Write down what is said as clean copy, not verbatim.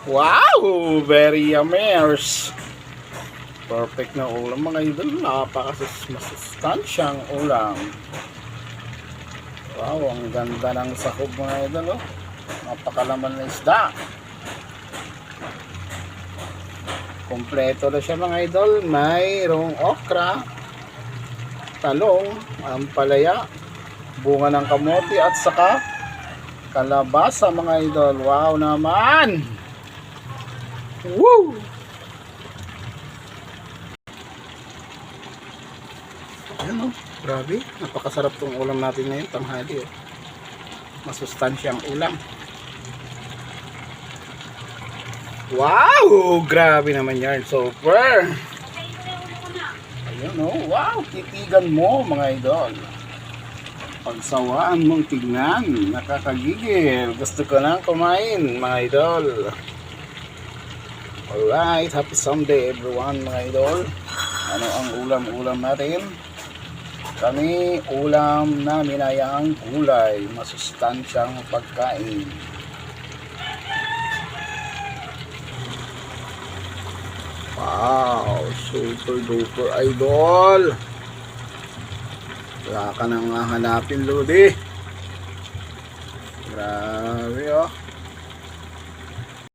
Wow! Very yummy. Perfect na ulam mga idol. Masustansyang ulam. Wow, ang ganda ng sahog mga idol. Oh. Napakalaman na isda. Kompleto na siya mga idol. Mayroong okra, talong, ampalaya, bunga ng kamote at saka kalabasa mga idol. Wow naman! Woo! Ayan o, grabe. Napakasarap tong ulam natin ngayon, tanghali. Masustansyang ulam. Wow! Grabe naman yan. Super! Ayan o, wow! Titigan mo mga idol. Pagsawaan mong tignan. Nakakagigil. Gusto ko lang kumain mga idol. Alright, happy Sunday everyone mga idol. Ano ang ulam-ulam natin? Kami ulam na minayang gulay, masustansyang pagkain. Wow, super duper idol. Wala ka nang hanapin, Lodi. Grabe oh.